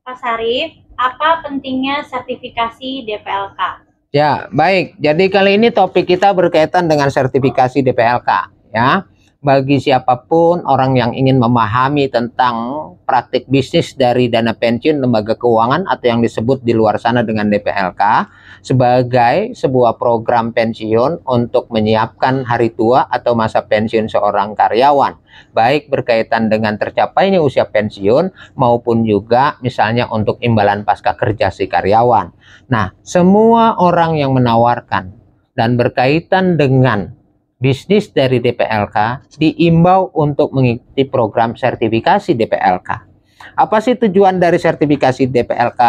Pak Sarif, apa pentingnya sertifikasi DPLK? Ya, baik. Jadi kali ini topik kita berkaitan dengan sertifikasi DPLK, ya. Bagi siapapun orang yang ingin memahami tentang praktik bisnis dari dana pensiun lembaga keuangan atau yang disebut di luar sana dengan DPLK sebagai sebuah program pensiun untuk menyiapkan hari tua atau masa pensiun seorang karyawan, baik berkaitan dengan tercapainya usia pensiun maupun juga misalnya untuk imbalan pasca kerja si karyawan. Nah, semua orang yang menawarkan dan berkaitan dengan bisnis dari DPLK diimbau untuk mengikuti program sertifikasi DPLK. Apa sih tujuan dari sertifikasi DPLK?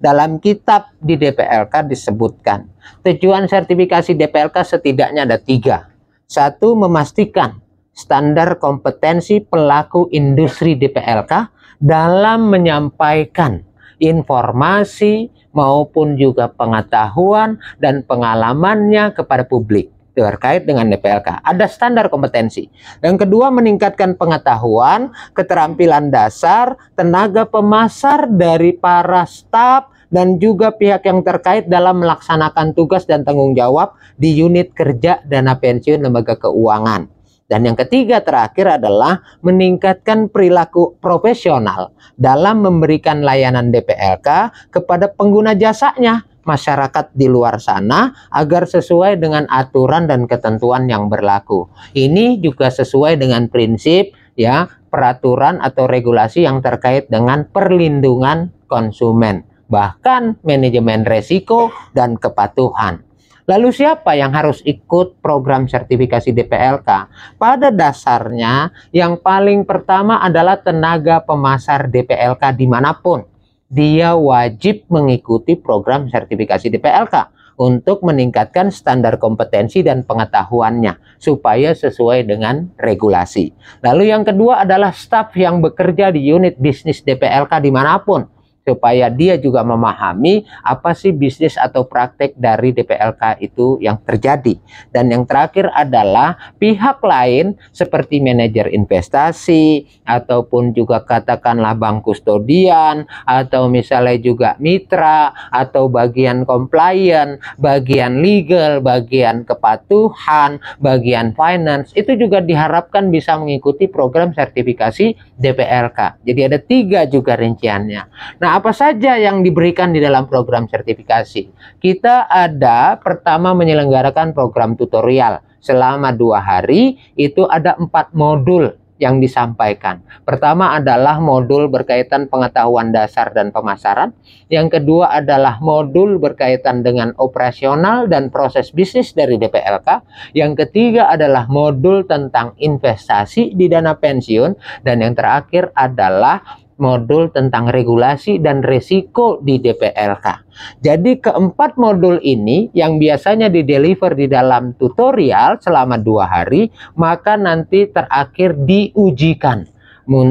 Dalam kitab di DPLK disebutkan tujuan sertifikasi DPLK setidaknya ada 3. 1, memastikan standar kompetensi pelaku industri DPLK dalam menyampaikan informasi maupun juga pengetahuan dan pengalamannya kepada publik terkait dengan DPLK. Ada standar kompetensi. Yang kedua, meningkatkan pengetahuan, keterampilan dasar, tenaga pemasar dari para staf dan juga pihak yang terkait dalam melaksanakan tugas dan tanggung jawab di unit kerja dana pensiun lembaga keuangan. Dan yang ketiga terakhir adalah meningkatkan perilaku profesional dalam memberikan layanan DPLK kepada pengguna jasanya, masyarakat di luar sana, agar sesuai dengan aturan dan ketentuan yang berlaku. Ini juga sesuai dengan prinsip ya peraturan atau regulasi yang terkait dengan perlindungan konsumen, bahkan manajemen resiko dan kepatuhan. Lalu siapa yang harus ikut program sertifikasi DPLK? Pada dasarnya yang paling pertama adalah tenaga pemasar DPLK dimanapun. Dia wajib mengikuti program sertifikasi DPLK untuk meningkatkan standar kompetensi dan pengetahuannya supaya sesuai dengan regulasi. Lalu yang kedua adalah staf yang bekerja di unit bisnis DPLK dimanapun, supaya dia juga memahami apa sih bisnis atau praktek dari DPLK itu yang terjadi. Dan yang terakhir adalah pihak lain seperti manajer investasi ataupun juga katakanlah bank kustodian atau misalnya juga mitra atau bagian compliance, bagian legal, bagian kepatuhan, bagian finance, itu juga diharapkan bisa mengikuti program sertifikasi DPLK. Jadi ada 3 juga rinciannya. Nah, apa saja yang diberikan di dalam program sertifikasi? Kita ada pertama menyelenggarakan program tutorial selama 2 hari, itu ada 4 modul yang disampaikan. Pertama adalah modul berkaitan pengetahuan dasar dan pemasaran. Yang kedua adalah modul berkaitan dengan operasional dan proses bisnis dari DPLK. Yang ketiga adalah modul tentang investasi di dana pensiun. Dan yang terakhir adalah modul tentang regulasi dan resiko di DPLK. Jadi keempat modul ini yang biasanya dideliver di dalam tutorial selama 2 hari, maka nanti terakhir diujikan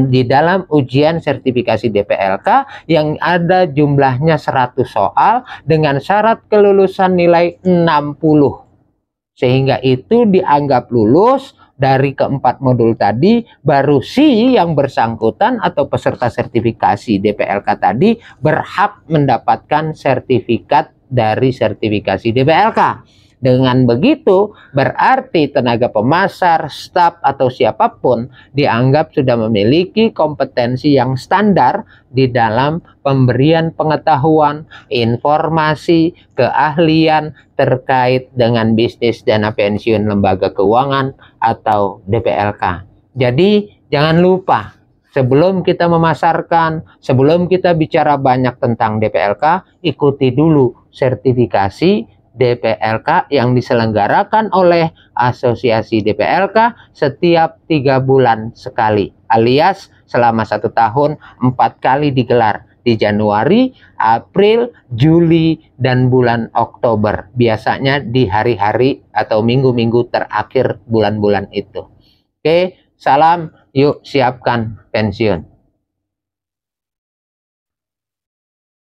di dalam ujian sertifikasi DPLK yang ada jumlahnya 100 soal dengan syarat kelulusan nilai 60. Sehingga itu dianggap lulus. Dari keempat modul tadi, baru si yang bersangkutan atau peserta sertifikasi DPLK tadi berhak mendapatkan sertifikat dari sertifikasi DPLK. Dengan begitu, berarti tenaga pemasar, staf, atau siapapun dianggap sudah memiliki kompetensi yang standar di dalam pemberian pengetahuan, informasi, keahlian terkait dengan bisnis dana pensiun lembaga keuangan atau DPLK. Jadi, jangan lupa, sebelum kita memasarkan, sebelum kita bicara banyak tentang DPLK, ikuti dulu sertifikasi DPLK yang diselenggarakan oleh Asosiasi DPLK setiap 3 bulan sekali, alias selama 1 tahun 4 kali digelar di Januari, April, Juli, dan bulan Oktober. Biasanya di hari-hari atau minggu-minggu terakhir bulan-bulan itu. Oke, salam, yuk siapkan pensiun.